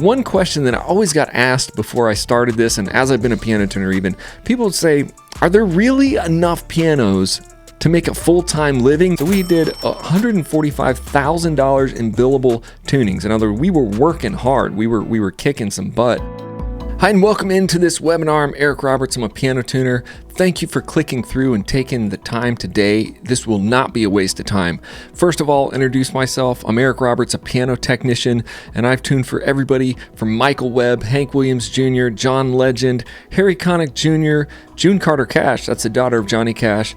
One question that I always got asked before I started this, and as I've been a piano tuner even, people would say, are there really enough pianos to make a full-time living? So we did $145,000 in billable tunings. In other words, we were working hard. We were kicking some butt. Hi, and welcome into this webinar. I'm Eric Roberts. I'm a piano tuner. Thank you for clicking through and taking the time today. This will not be a waste of time. First of all, introduce myself. I'm Eric Roberts, a piano technician, and I've tuned for everybody from Michael Webb, Hank Williams Jr., John Legend, Harry Connick Jr., June Carter Cash, that's the daughter of Johnny Cash,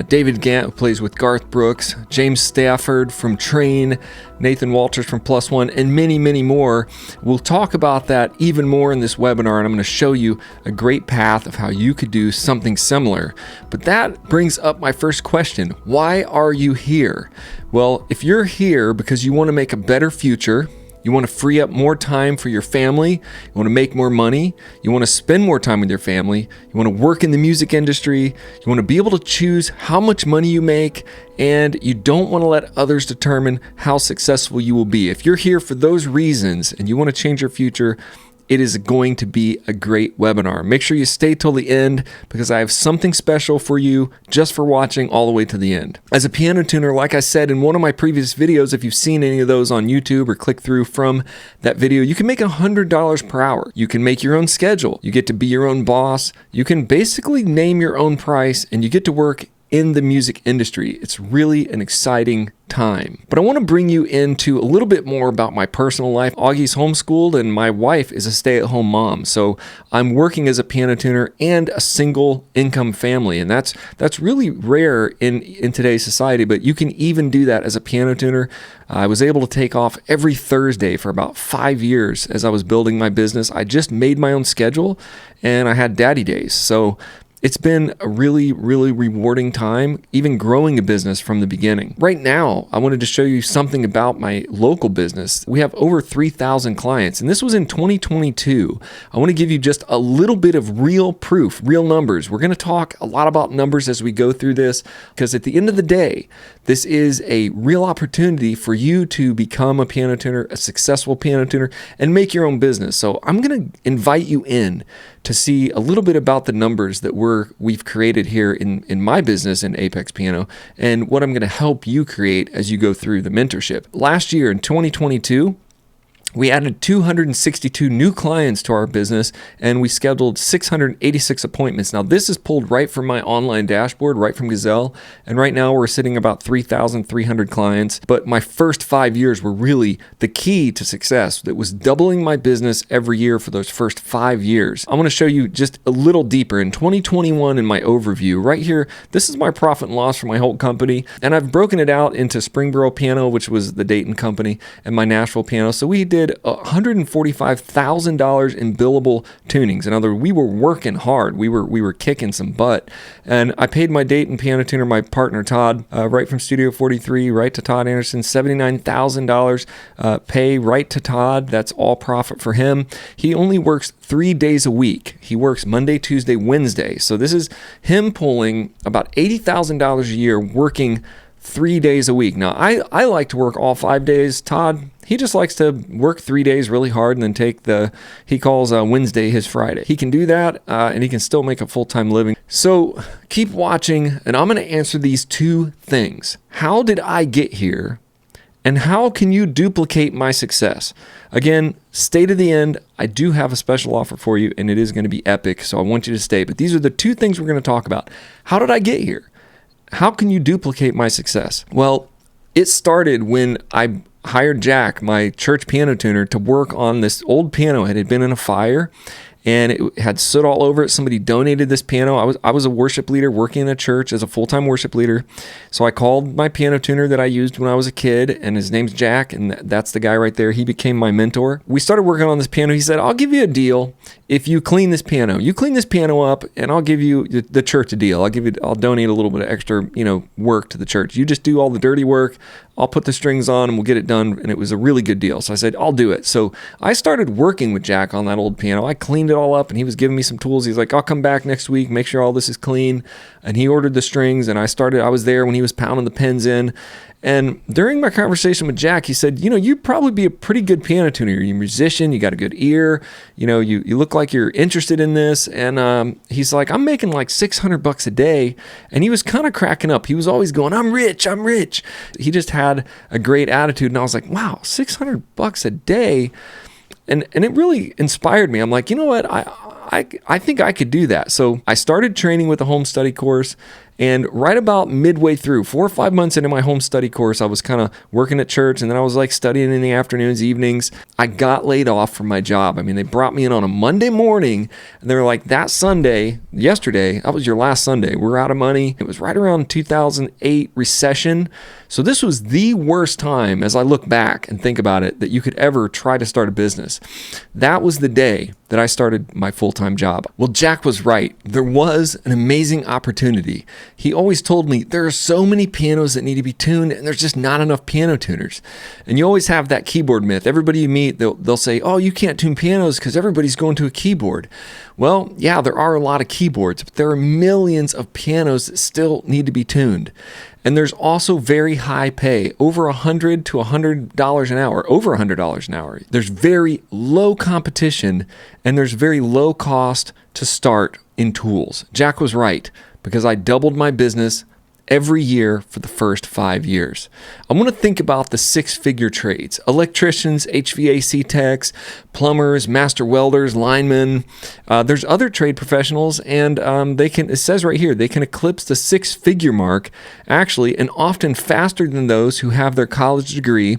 David Gant, who plays with Garth Brooks, James Stafford from Train, Nathan Walters from Plus One, and many, many more. We'll talk about that even more in this webinar, and I'm going to show you a great path of how you could do something similar. But that brings up my first question. Why are you here? Well, if you're here because you want to make a better future, you want to free up more time for your family, you want to make more money, you want to spend more time with your family, you want to work in the music industry, you want to be able to choose how much money you make, and you don't want to let others determine how successful you will be. If you're here for those reasons and you want to change your future, it is going to be a great webinar. Make sure you stay till the end because I have something special for you just for watching all the way to the end. As a piano tuner, like I said in one of my previous videos, if you've seen any of those on YouTube or click through from that video, you can make $100 per hour. You can make your own schedule. You get to be your own boss. You can basically name your own price and you get to work in the music industry. It's really an exciting time. But I want to bring you into a little bit more about my personal life. Augie's homeschooled and my wife is a stay-at-home mom. So I'm working as a piano tuner and a single income family. And that's really rare in today's society, but you can even do that as a piano tuner. I was able to take off every Thursday for about 5 years as I was building my business. I just made my own schedule and I had daddy days. So it's been a really, really rewarding time, even growing a business from the beginning. Right now, I wanted to show you something about my local business. We have over 3,000 clients, and this was in 2022. I want to give you just a little bit of real proof, real numbers. We're going to talk a lot about numbers as we go through this, because at the end of the day, this is a real opportunity for you to become a piano tuner, a successful piano tuner, and make your own business. So I'm going to invite you in to see a little bit about the numbers that we've created here in my business in Apex Piano and what I'm going to help you create as you go through the mentorship. Last year in 2022, we added 262 new clients to our business and we scheduled 686 appointments. Now this is pulled right from my online dashboard, right from Gazelle. And right now we're sitting about 3,300 clients. But my first 5 years were really the key to success. It was doubling my business every year for those first 5 years. I'm going to show you just a little deeper in 2021 in my overview. Right here, this is my profit and loss for my whole company. And I've broken it out into Springboro Piano, which was the Dayton company, and my Nashville Piano. So we did $145,000 in billable tunings. In other words, we were working hard. We were kicking some butt. And I paid my Dayton piano tuner, my partner Todd, right from Studio 43, right to Todd Anderson, $79,000 pay right to Todd. That's all profit for him. He only works 3 days a week. He works Monday, Tuesday, Wednesday. So this is him pulling about $80,000 a year working 3 days a week. Now, I like to work all 5 days. Todd, he just likes to work 3 days really hard and then take he calls Wednesday his Friday. He can do that and he can still make a full-time living. So keep watching and I'm going to answer these two things. How did I get here? And how can you duplicate my success? Again, stay to the end. I do have a special offer for you and it is going to be epic. So I want you to stay. But these are the two things we're going to talk about. How did I get here? How can you duplicate my success? Well, it started when I hired Jack, my church piano tuner, to work on this old piano. It had been in a fire and it had soot all over it. Somebody donated this piano. I was a worship leader working in a church as a full-time worship leader. So I called my piano tuner that I used when I was a kid, and his name's Jack, and that's the guy right there. He became my mentor. We started working on this piano. He said, I'll give you a deal if you clean this piano up, and I'll give you the church a deal. I'll donate a little bit of extra, work to the church. You just do all the dirty work. I'll put the strings on and we'll get it done. And it was a really good deal. So I said, I'll do it. So I started working with Jack on that old piano. I cleaned it all up and he was giving me some tools. He's like, I'll come back next week, make sure all this is clean. And he ordered the strings and I was there when he was pounding the pins in. And during my conversation with Jack, he said, you'd probably be a pretty good piano tuner. You're a musician, you got a good ear, you look like you're interested in this. And he's like, I'm making like $600 a day. And he was kind of cracking up. He was always going, I'm rich. He just had a great attitude. And I was like, wow, $600 a day. And it really inspired me. I'm like, you know what? I think I could do that. So I started training with a home study course. And right about midway through, 4 or 5 months into my home study course, I was kind of working at church and then I was like studying in the afternoons, evenings. I got laid off from my job. I mean, they brought me in on a Monday morning and they were like, that Sunday, yesterday, that was your last Sunday. We're out of money. It was right around 2008 recession. So this was the worst time, as I look back and think about it, that you could ever try to start a business. That was the day that I started my full-time job. Well, Jack was right. There was an amazing opportunity. He always told me there are so many pianos that need to be tuned and there's just not enough piano tuners. And you always have that keyboard myth. Everybody you meet, they'll say, oh, you can't tune pianos because everybody's going to a keyboard. Well, yeah, there are a lot of keyboards, but there are millions of pianos that still need to be tuned. And there's also very high pay, over $100 to $100 an hour, over $100 an hour. There's very low competition and there's very low cost to start in tools. Jack was right because I doubled my business every year for the first 5 years. I want to think about the 6-figure trades: electricians, HVAC techs, plumbers, master welders, linemen. There's other trade professionals, and it says right here, they can eclipse the 6-figure mark, actually, and often faster than those who have their college degree.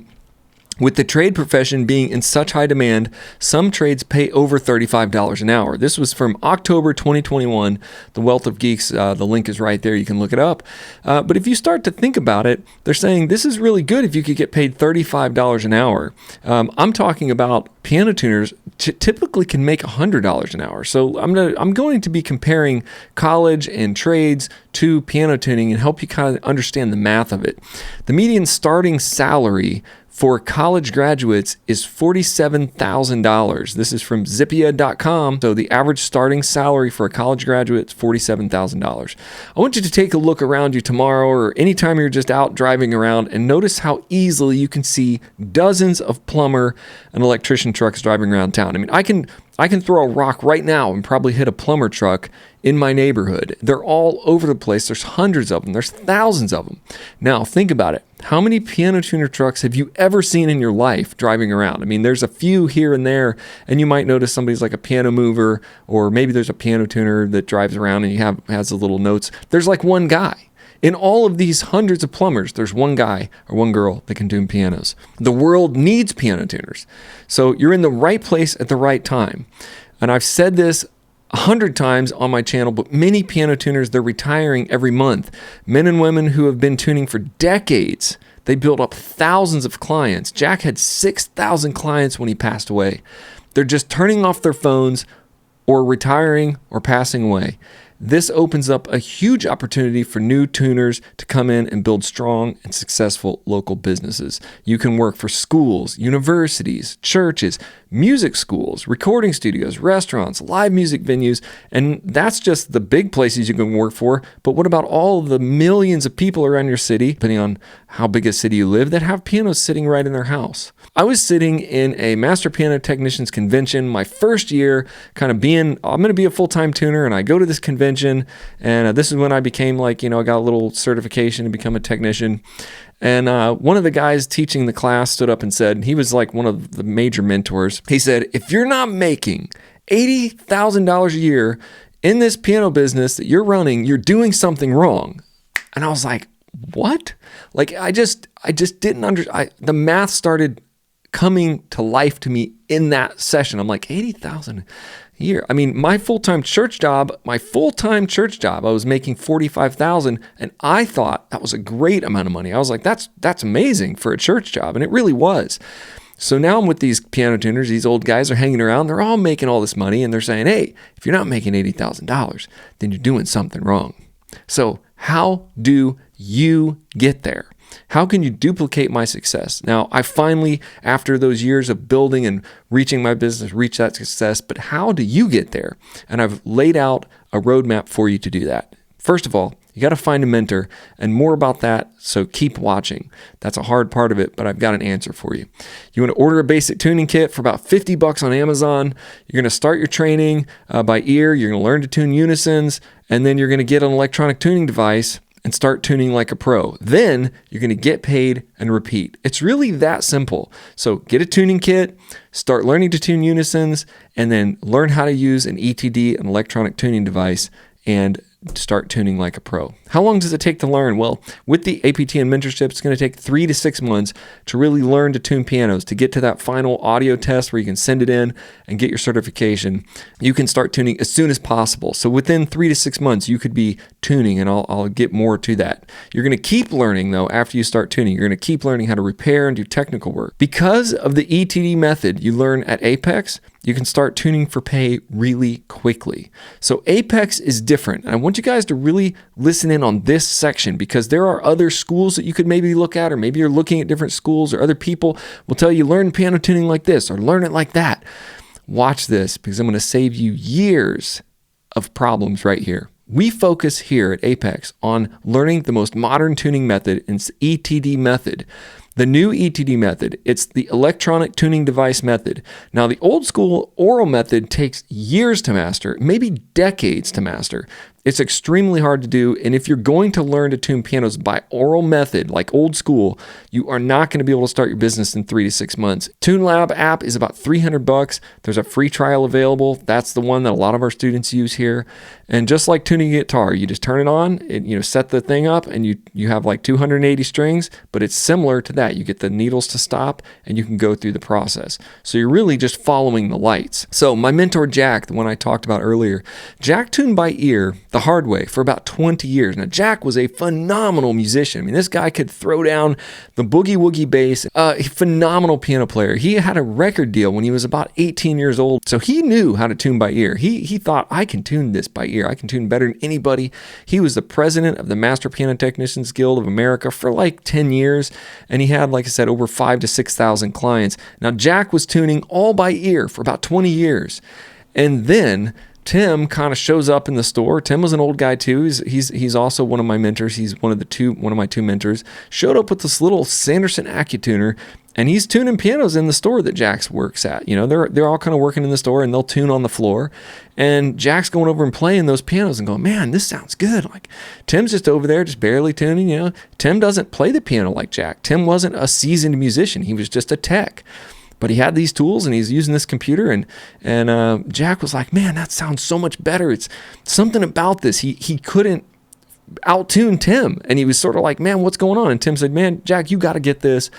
With the trade profession being in such high demand, some trades pay over $35 an hour. This was from October 2021. The Wealth of Geeks, the link is right there. You can look it up. But if you start to think about it, they're saying this is really good if you could get paid $35 an hour. I'm talking about piano tuners typically can make $100 an hour. So I'm going to be comparing college and trades to piano tuning and help you kind of understand the math of it. The median starting salary for college graduates is $47,000. This is from Zippia.com. So the average starting salary for a college graduate is $47,000. I want you to take a look around you tomorrow or anytime you're just out driving around and notice how easily you can see dozens of plumber and electrician trucks driving around town. I mean, I can throw a rock right now and probably hit a plumber truck in my neighborhood. They're all over the place. There's hundreds of them. There's thousands of them. Now, think about it. How many piano tuner trucks have you ever seen in your life driving around? I mean, there's a few here and there, and you might notice somebody's like a piano mover, or maybe there's a piano tuner that drives around and has the little notes. There's like one guy. In all of these hundreds of plumbers, there's one guy or one girl that can tune pianos. The world needs piano tuners. So you're in the right place at the right time. And I've said this 100 times on my channel, but many piano tuners, they're retiring every month. Men and women who have been tuning for decades, they built up thousands of clients. Jack had 6,000 clients when he passed away. They're just turning off their phones or retiring or passing away. This opens up a huge opportunity for new tuners to come in and build strong and successful local businesses. You can work for schools, universities, churches, music schools, recording studios, restaurants, live music venues, and that's just the big places you can work for. But what about all of the millions of people around your city, depending on how big a city you live, that have pianos sitting right in their house? I was sitting in a Master Piano Technicians convention my first year, I'm going to be a full-time tuner, and I go to this convention, and this is when I became I got a little certification to become a technician. And one of the guys teaching the class stood up and said, he was like one of the major mentors. He said, if you're not making $80,000 a year in this piano business that you're running, you're doing something wrong. And I was like, what? I just didn't understand. The math started coming to life to me in that session. I'm like, 80,000 a year. I mean, my full-time church job, I was making 45,000, and I thought that was a great amount of money. I was like, that's amazing for a church job, and it really was. So now I'm with these piano tuners. These old guys are hanging around. They're all making all this money, and they're saying, hey, if you're not making $80,000, then you're doing something wrong. So how do you get there? How can you duplicate my success? Now, I finally, after those years of building and reaching my business, reached that success, but how do you get there? And I've laid out a roadmap for you to do that. First of all, you got to find a mentor, and more about that, so keep watching. That's a hard part of it, but I've got an answer for you. You want to order a basic tuning kit for about $50 on Amazon. You're going to start your training by ear. You're going to learn to tune unisons, and then you're going to get an electronic tuning device and start tuning like a pro. Then you're going to get paid and repeat. It's really that simple. So get a tuning kit, start learning to tune unisons, and then learn how to use an ETD, an electronic tuning device, and start tuning like a pro. How long does it take to learn? Well, with the APT and mentorship, it's going to take 3 to 6 months to really learn to tune pianos, to get to that final audio test where you can send it in and get your certification. You can start tuning as soon as possible. So within 3 to 6 months, you could be tuning, and I'll get more to that. You're going to keep learning, though, after you start tuning. You're going to keep learning how to repair and do technical work. Because of the ETD method you learn at Apex, you can start tuning for pay really quickly. So Apex is different. And I want you guys to really listen in on this section, because there are other schools that you could maybe look at, or maybe you're looking at different schools, or other people will tell you learn piano tuning like this or learn it like that. Watch this, because I'm going to save you years of problems right here. We focus here at Apex on learning the most modern tuning method, and it's the ETD method. The new ETD method, it's the electronic tuning device method. Now, the old school oral method takes years to master, maybe decades to master. It's extremely hard to do, and if you're going to learn to tune pianos by oral method, like old school, you are not going to be able to start your business in 3 to 6 months. TuneLab app is about $300. There's a free trial available. That's the one that a lot of our students use here. And just like tuning a guitar, you just turn it on, and set the thing up, and you have like 280 strings, but it's similar to that. You get the needles to stop, and you can go through the process. So you're really just following the lights. So my mentor, Jack, the one I talked about earlier, Jack tuned by ear the hard way for about 20 years. Now, Jack was a phenomenal musician. I mean, this guy could throw down the boogie woogie bass, a phenomenal piano player. He had a record deal when he was about 18 years old. So he knew how to tune by ear. He thought, I can tune this by ear. I can tune better than anybody. He was the president of the Master Piano Technicians Guild of America for like 10 years. And he had, like I said, over 5,000 to 6,000 clients. Now, Jack was tuning all by ear for about 20 years. And then Tim kind of shows up in the store. Tim was an old guy too. He's also one of my mentors. He's one of my two mentors. Showed up with this little Sanderson AccuTuner, and he's tuning pianos in the store that Jax works at. They're all kind of working in the store, and they'll tune on the floor. And Jack's going over and playing those pianos and going, man, this sounds good. Like, Tim's just over there, just barely tuning. Tim doesn't play the piano like Jack. Tim wasn't a seasoned musician. He was just a tech. But he had these tools, and he's using this computer, and Jack was like, man, that sounds so much better. It's something about this. He couldn't out-tune Tim, and he was sort of like, man, what's going on? And Tim said, man, Jack, you got to get this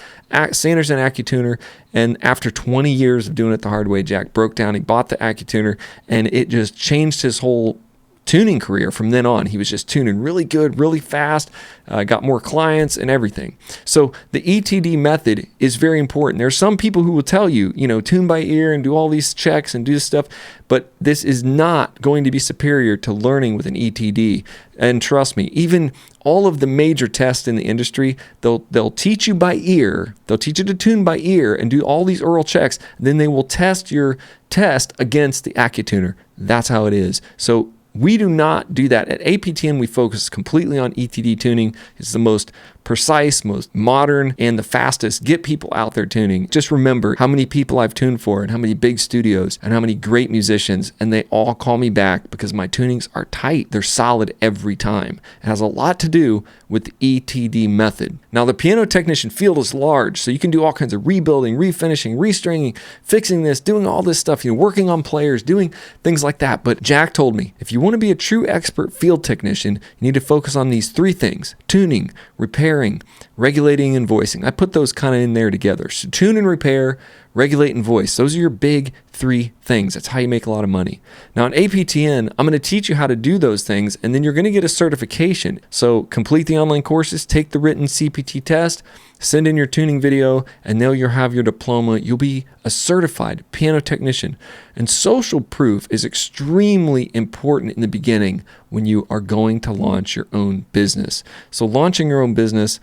Sanderson AccuTuner. And after 20 years of doing it the hard way, Jack broke down. He bought the AccuTuner, and it just changed his whole tuning career from then on. He was just tuning really good, really fast, got more clients and everything. So the ETD method is very important. There are some people who will tell you, tune by ear and do all these checks and do this stuff, but this is not going to be superior to learning with an ETD. And trust me, even all of the major tests in the industry, they'll teach you by ear. They'll teach you to tune by ear and do all these oral checks. Then they will test your test against the AccuTuner. That's how it is. So we do not do that. At APTN, we focus completely on ETD tuning. It's the most precise, most modern, and the fastest. Get people out there tuning. Just remember how many people I've tuned for, and how many big studios, and how many great musicians, and they all call me back because my tunings are tight. They're solid every time. It has a lot to do with the ETD method. Now, the piano technician field is large, so you can do all kinds of rebuilding, refinishing, restringing, fixing this, doing all this stuff, working on players, doing things like that. But Jack told me, if you want to be a true expert field technician, you need to focus on these 3 things: tuning, repairing, regulating, and voicing. I put those kind of in there together. So tune and repair, regulate, and voice. Those are your big 3 things. That's how you make a lot of money. Now, in APTN, I'm going to teach you how to do those things, and then you're going to get a certification. So complete the online courses, take the written CPT test, Send in your tuning video, and then you'll have your diploma. You'll be a certified piano technician. And social proof is extremely important in the beginning when you are going to launch your own business. So launching your own business,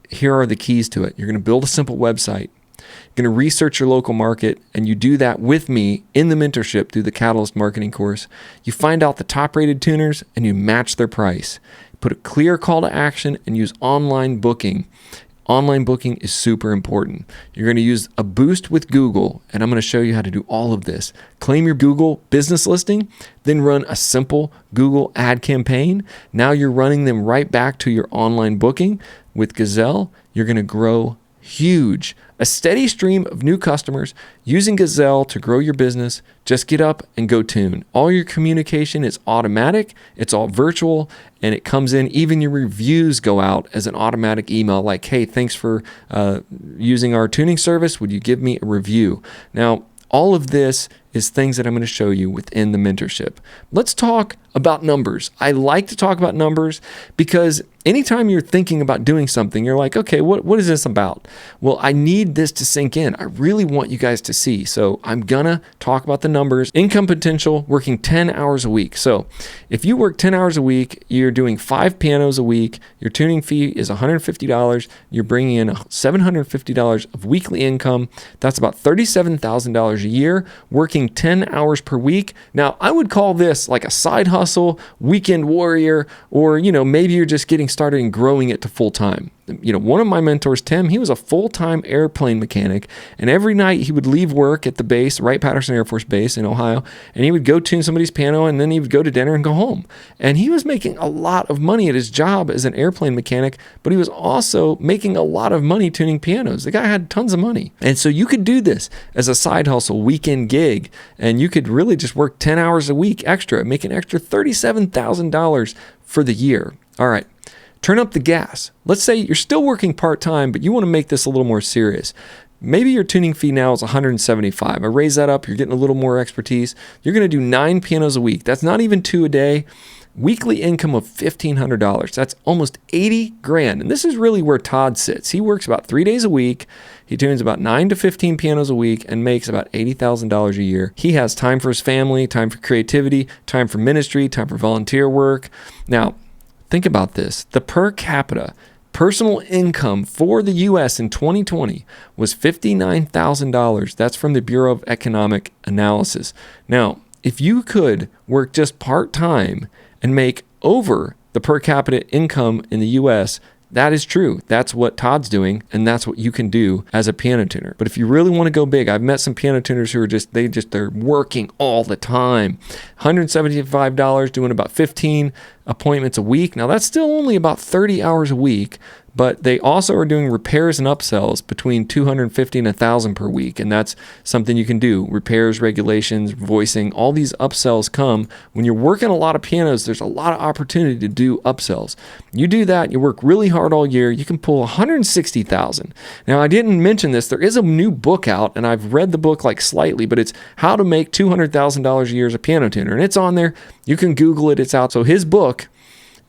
here are the keys to it. You're going to build a simple website. You're going to research your local market, and you do that with me in the mentorship through the Catalyst Marketing course. You find out the top-rated tuners, and you match their price. Put a clear call to action and use online booking. Online booking is super important. You're going to use a boost with Google, and I'm going to show you how to do all of this. Claim your Google business listing, then run a simple Google ad campaign. Now you're running them right back to your online booking. With Gazelle, you're going to grow huge. A steady stream of new customers using Gazelle to grow your business. Just get up and go tune. All your communication is automatic. It's all virtual, and it comes in. Even your reviews go out as an automatic email like, hey, thanks for using our tuning service. Would you give me a review? Now, all of this is things that I'm going to show you within the mentorship. Let's talk about numbers. I like to talk about numbers because anytime you're thinking about doing something, you're like, okay, what is this about? Well, I need this to sink in. I really want you guys to see. So I'm going to talk about the numbers. Income potential, working 10 hours a week. So if you work 10 hours a week, you're doing 5 pianos a week, your tuning fee is $150. You're bringing in $750 of weekly income. That's about $37,000 a year, working 10 hours per week. Now, I would call this like a side hustle, weekend warrior, or, maybe you're just getting started and growing it to full time. One of my mentors, Tim, he was a full-time airplane mechanic, and every night he would leave work at the base, Wright-Patterson Air Force Base in Ohio, and he would go tune somebody's piano, and then he would go to dinner and go home. And he was making a lot of money at his job as an airplane mechanic, but he was also making a lot of money tuning pianos. The guy had tons of money. And so you could do this as a side hustle, weekend gig, and you could really just work 10 hours a week extra, make an extra $37,000 for the year. All right. Turn up the gas. Let's say you're still working part-time, but you want to make this a little more serious. Maybe your tuning fee now is $175. I raise that up. You're getting a little more expertise. You're going to do 9 pianos a week. That's not even 2 a day. Weekly income of $1,500. That's almost $80,000. And this is really where Todd sits. He works about 3 days a week. He tunes about 9 to 15 pianos a week and makes about $80,000 a year. He has time for his family, time for creativity, time for ministry, time for volunteer work. Now, think about this. The per capita personal income for the U.S. in 2020 was $59,000. That's from the Bureau of Economic Analysis. Now, if you could work just part-time and make over the per capita income in the U.S., that is true. That's what Todd's doing, and that's what you can do as a piano tuner. But if you really want to go big, I've met some piano tuners who are they're working all the time. $175, doing about 15 appointments a week. Now, that's still only about 30 hours a week, but they also are doing repairs and upsells between $250 and $1,000 per week, and that's something you can do. Repairs, regulations, voicing, all these upsells come. When you're working a lot of pianos, there's a lot of opportunity to do upsells. You do that, you work really hard all year, you can pull $160,000. Now, I didn't mention this. There is a new book out, and I've read the book like slightly, but it's How to Make $200,000 a Year as a Piano Tuner, and it's on there. You can Google it. It's out. So his book,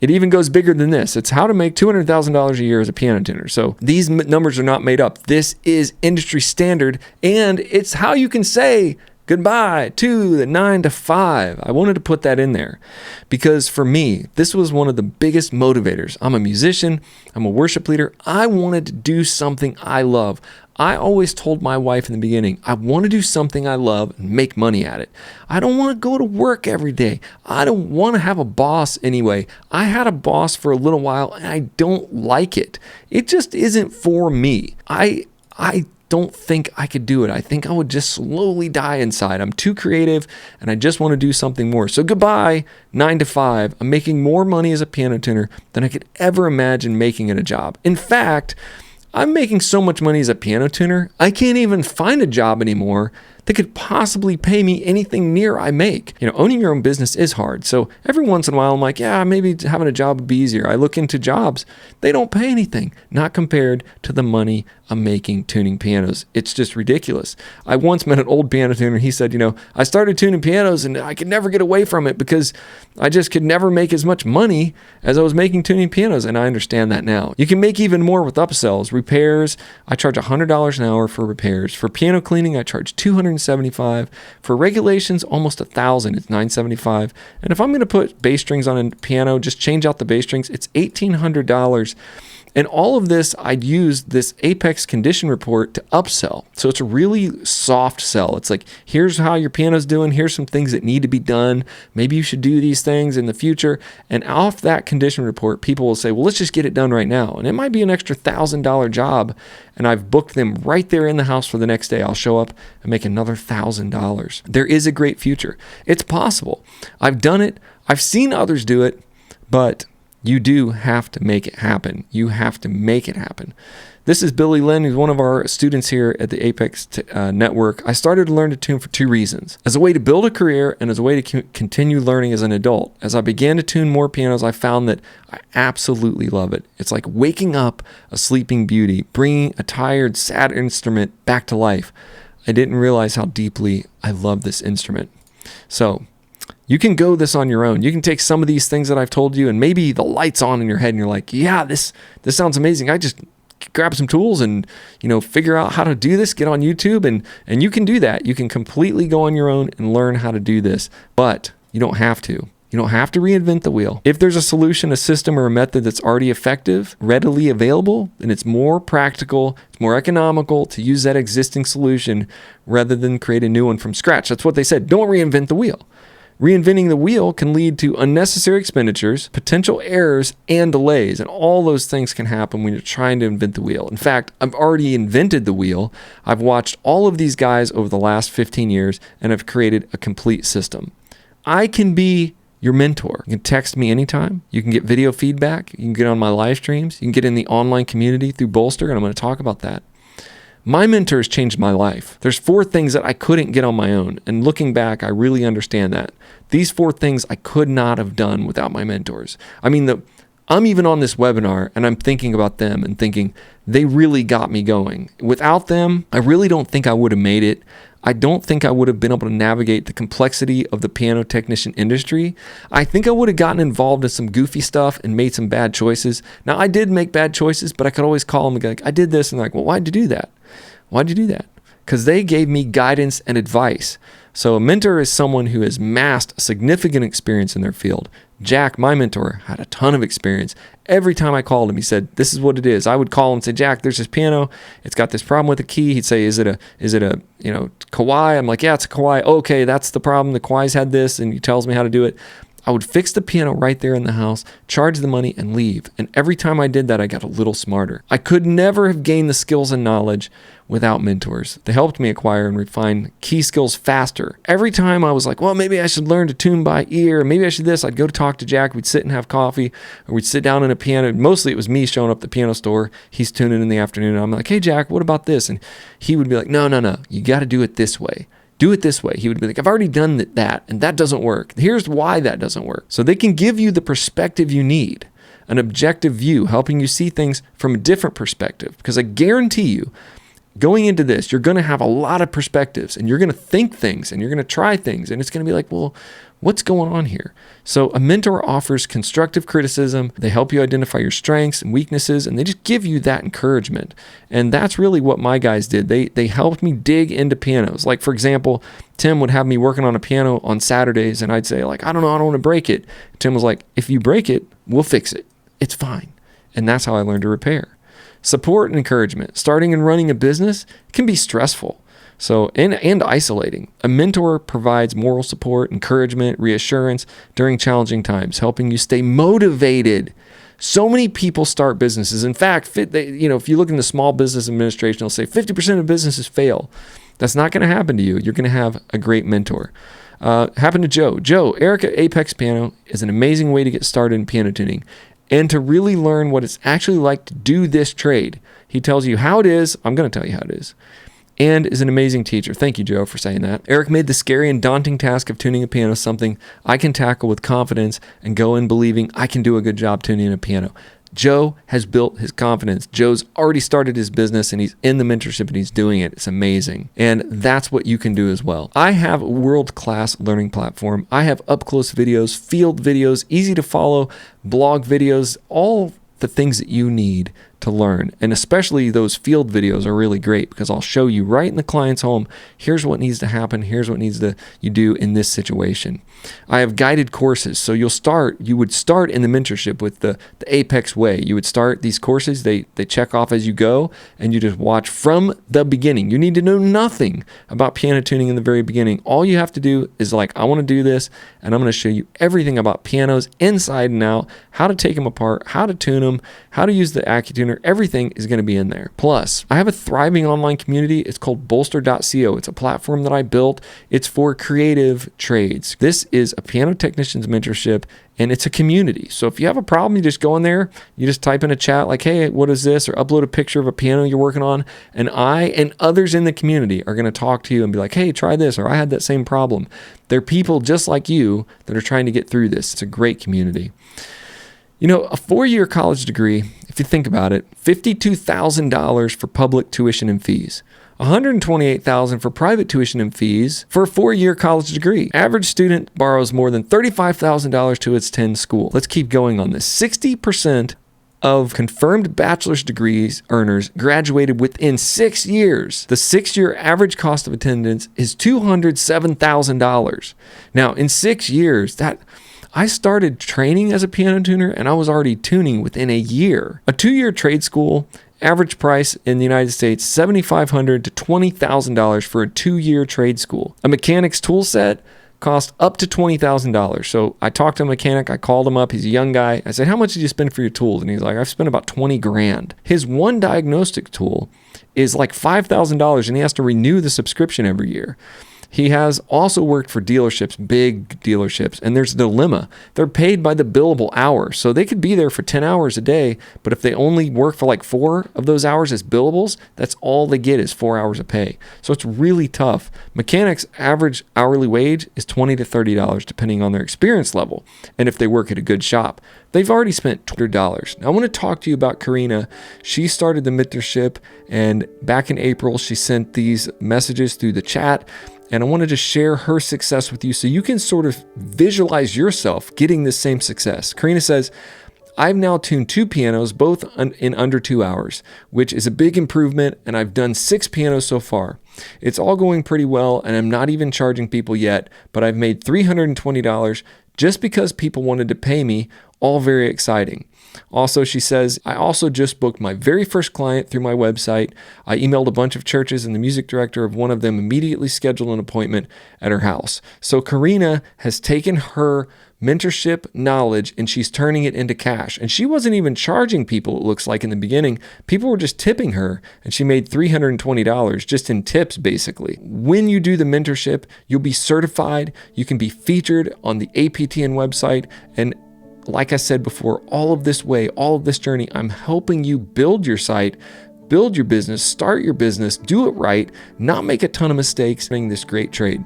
it even goes bigger than this. It's How to Make $200,000 a Year as a Piano Tuner. So these numbers are not made up. This is industry standard, and it's how you can say goodbye to the 9 to 5. I wanted to put that in there because for me, this was one of the biggest motivators. I'm a musician. I'm a worship leader. I wanted to do something I love. I always told my wife in the beginning, I want to do something I love and make money at it. I don't want to go to work every day. I don't want to have a boss anyway. I had a boss for a little while and I don't like it. It just isn't for me. I don't think I could do it. I think I would just slowly die inside. I'm too creative and I just want to do something more. So goodbye, 9 to 5. I'm making more money as a piano tuner than I could ever imagine making at a job. In fact, I'm making so much money as a piano tuner, I can't even find a job anymore that could possibly pay me anything near I make. Owning your own business is hard. So every once in a while, I'm like, yeah, maybe having a job would be easier. I look into jobs. They don't pay anything, not compared to the money I'm making tuning pianos. It's just ridiculous. I once met an old piano tuner. He said, I started tuning pianos and I could never get away from it because I just could never make as much money as I was making tuning pianos. And I understand that now. You can make even more with upsells. Repairs, I charge $100 an hour for repairs. For piano cleaning, I charge $275. For regulations, almost $1,000. It's $975. And if I'm going to put bass strings on a piano, just change out the bass strings, it's $1,800. And all of this, I'd use this Apex condition report to upsell. So it's a really soft sell. It's like, here's how your piano's doing. Here's some things that need to be done. Maybe you should do these things in the future. And off that condition report, people will say, well, let's just get it done right now. And it might be an extra $1,000 job. And I've booked them right there in the house for the next day. I'll show up and make another $1,000. There is a great future. It's possible. I've done it. I've seen others do it, but you do have to make it happen. You have to make it happen. This is Billy Lynn, who's one of our students here at the Apex Network. I started to learn to tune for two reasons: as a way to build a career and as a way to continue learning as an adult. As I began to tune more pianos, I found that I absolutely love it. It's like waking up a sleeping beauty, bringing a tired, sad instrument back to life. I didn't realize how deeply I love this instrument. So, you can go this on your own. You can take some of these things that I've told you and maybe the light's on in your head and you're like, yeah, this sounds amazing. I just grab some tools and, figure out how to do this, get on YouTube and you can do that. You can completely go on your own and learn how to do this, but you don't have to. You don't have to reinvent the wheel. If there's a solution, a system, or a method that's already effective, readily available, then it's more practical, it's more economical to use that existing solution rather than create a new one from scratch. That's what they said. Don't reinvent the wheel. Reinventing the wheel can lead to unnecessary expenditures, potential errors, and delays. And all those things can happen when you're trying to invent the wheel. In fact, I've already invented the wheel. I've watched all of these guys over the last 15 years and have created a complete system. I can be your mentor. You can text me anytime. You can get video feedback. You can get on my live streams. You can get in the online community through Bolster, and I'm going to talk about that. My mentors changed my life. There's 4 things that I couldn't get on my own. And looking back, I really understand that. These 4 things I could not have done without my mentors. I mean, I'm even on this webinar and I'm thinking about them and thinking they really got me going. Without them, I really don't think I would have made it. I don't think I would have been able to navigate the complexity of the piano technician industry. I think I would have gotten involved in some goofy stuff and made some bad choices. Now, I did make bad choices, but I could always call them and go, like, I did this. And they're like, well, why'd you do that? Why'd you do that? Because they gave me guidance and advice. So a mentor is someone who has amassed significant experience in their field. Jack, my mentor, had a ton of experience. Every time I called him, he said, this is what it is. I would call him and say, Jack, there's this piano. It's got this problem with the key. He'd say, is it a Kawai? I'm like, yeah, it's a Kawai. Okay, that's the problem. The Kawai's had this, and he tells me how to do it. I would fix the piano right there in the house, charge the money, and leave. And every time I did that, I got a little smarter. I could never have gained the skills and knowledge without mentors. They helped me acquire and refine key skills faster. Every time I was like, well, maybe I should learn to tune by ear. Maybe I should this. I'd go to talk to Jack. We'd sit and have coffee, or we'd sit down in a piano. Mostly it was me showing up at the piano store. He's tuning in the afternoon. And I'm like, hey, Jack, what about this? And he would be like, no. You got to do it this way. Do it this way. He would be like, I've already done that, and that doesn't work. Here's why that doesn't work. So they can give you the perspective you need, an objective view, helping you see things from a different perspective. Because I guarantee you, going into this, you're going to have a lot of perspectives, and you're going to think things, and you're going to try things, and it's going to be like, well, what's going on here? So a mentor offers constructive criticism. They help you identify your strengths and weaknesses, and they just give you that encouragement. And that's really what my guys did. They helped me dig into pianos. Like, for example, Tim would have me working on a piano on Saturdays, and I'd say, like, I don't know, I don't want to break it. Tim was like, if you break it, we'll fix it. It's fine. And that's how I learned to repair. Support and encouragement. Starting and running a business can be stressful. So, and isolating. A mentor provides moral support, encouragement, reassurance during challenging times, helping you stay motivated. So many people start businesses. In fact, if you look in the Small Business Administration, they'll say 50% of businesses fail. That's not going to happen to you. You're going to have a great mentor. Happened to Joe. Joe, Erica Apex Piano is an amazing way to get started in piano tuning and to really learn what it's actually like to do this trade. He tells you how it is. I'm going to tell you how it is. And is an amazing teacher. Thank you, Joe, for saying that. Eric made the scary and daunting task of tuning a piano something I can tackle with confidence and go in believing I can do a good job tuning a piano. Joe has built his confidence. Joe's already started his business and he's in the mentorship and he's doing it. It's amazing. And that's what you can do as well. I have a world-class learning platform. I have up-close videos, field videos, easy to follow, blog videos, all the things that you need to learn. And especially those field videos are really great because I'll show you right in the client's home, here's what needs to happen, here's what you do in this situation. I have guided courses. So you would start in the mentorship with the Apex way. You would start these courses, they check off as you go, and you just watch from the beginning. You need to know nothing about piano tuning in the very beginning. All you have to do is I want to do this, and I'm going to show you everything about pianos inside and out, how to take them apart, how to tune them, how to use the AccuTuner. Everything is going to be in there. Plus, I have a thriving online community. It's called bolster.co. It's a platform that I built. It's for creative trades. This is a piano technician's mentorship, and it's a community. So if you have a problem, you just go in there, you just type in a chat like, hey, what is this? Or upload a picture of a piano you're working on. And I and others in the community are going to talk to you and be like, hey, try this, or I had that same problem. They're people just like you that are trying to get through this. It's a great community. You know, a 4-year college degree, if you think about it, $52,000 for public tuition and fees, $128,000 for private tuition and fees for a 4-year college degree. Average student borrows more than $35,000 to attend school. Let's keep going on this. 60% of confirmed bachelor's degrees earners graduated within 6 years. The 6-year average cost of attendance is $207,000. Now, in 6 years, I started training as a piano tuner and I was already tuning within a year. A 2-year trade school, average price in the United States, $7,500 to $20,000 for a 2-year trade school. A mechanic's tool set cost up to $20,000. So I talked to a mechanic, I called him up, he's a young guy. I said, how much did you spend for your tools? And he's like, I've spent about 20 grand. His one diagnostic tool is like $5,000 and he has to renew the subscription every year. He has also worked for dealerships, big dealerships, and there's a dilemma. They're paid by the billable hour. So they could be there for 10 hours a day, but if they only work for like 4 of those hours as billables, that's all they get is 4 hours of pay. So it's really tough. Mechanics' average hourly wage is $20 to $30, depending on their experience level, and if they work at a good shop. They've already spent $200. Now I want to talk to you about Karina. She started the mentorship, and back in April, she sent these messages through the chat. And I wanted to share her success with you so you can sort of visualize yourself getting this same success. Karina says, I've now tuned 2 pianos, both in under 2 hours, which is a big improvement, and I've done 6 pianos so far. It's all going pretty well, and I'm not even charging people yet, but I've made $320 just because people wanted to pay me, all very exciting. Also, she says, I also just booked my very first client through my website. I emailed a bunch of churches and the music director of one of them immediately scheduled an appointment at her house. So Karina has taken her mentorship knowledge and she's turning it into cash. And she wasn't even charging people, it looks like in the beginning. People were just tipping her and she made $320 just in tips, basically. When you do the mentorship, you'll be certified. You can be featured on the APTN website. And like I said before, all of this journey, I'm helping you build your site, build your business, start your business, do it right, not make a ton of mistakes in this great trade.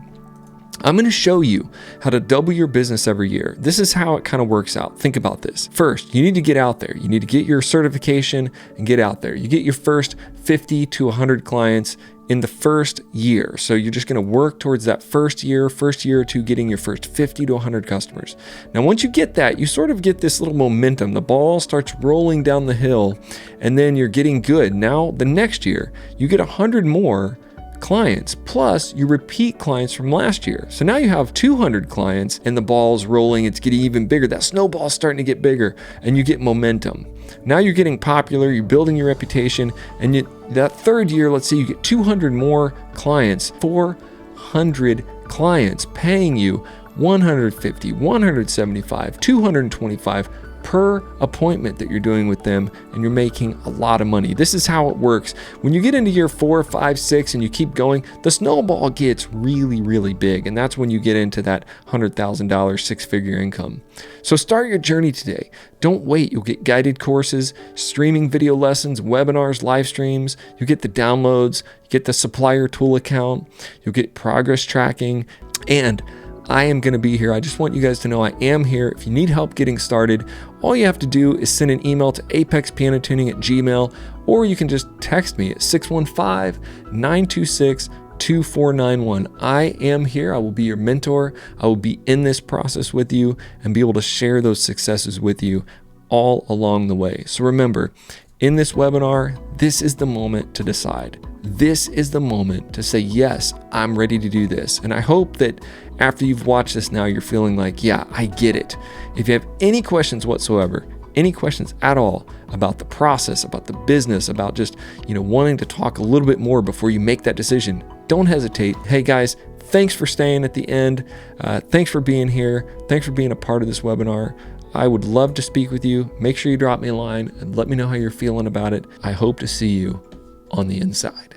I'm going to show you how to double your business every year. This is how it kind of works out. Think about this. First, you need to get out there. You need to get your certification and get out there. You get your first 50 to 100 clients in the first year. So you're just going to work towards that first year or two, getting your first 50 to 100 customers. Now, once you get that, you sort of get this little momentum. The ball starts rolling down the hill and then you're getting good. Now, the next year, you get 100 more clients, plus you repeat clients from last year. So now you have 200 clients and the ball's rolling, it's getting even bigger. That snowball's starting to get bigger and you get momentum. Now you're getting popular, you're building your reputation, and that third year, let's say you get 200 more clients, 400 clients paying you $150, $175, $225 per appointment that you're doing with them, and you're making a lot of money. This is how it works. When you get into year 4, 5, 6, and you keep going, the snowball gets really, really big, and that's when you get into that $100,000 6-figure income. So start your journey today. Don't wait. You'll get guided courses, streaming video lessons, webinars, live streams. You get the downloads, you get the supplier tool account, you'll get progress tracking, and I am going to be here. I just want you guys to know I am here. If you need help getting started, all you have to do is send an email to apexpianotuning@gmail.com, or you can just text me at 615-926-2491. I am here. I will be your mentor. I will be in this process with you and be able to share those successes with you all along the way. So remember, in this webinar, this is the moment to decide. This is the moment to say, yes, I'm ready to do this. And I hope that after you've watched this now, you're feeling like, yeah, I get it. If you have any questions whatsoever, any questions at all about the process, about the business, about just, wanting to talk a little bit more before you make that decision, don't hesitate. Hey guys, thanks for staying at the end. Thanks for being here. Thanks for being a part of this webinar. I would love to speak with you. Make sure you drop me a line and let me know how you're feeling about it. I hope to see you on the inside.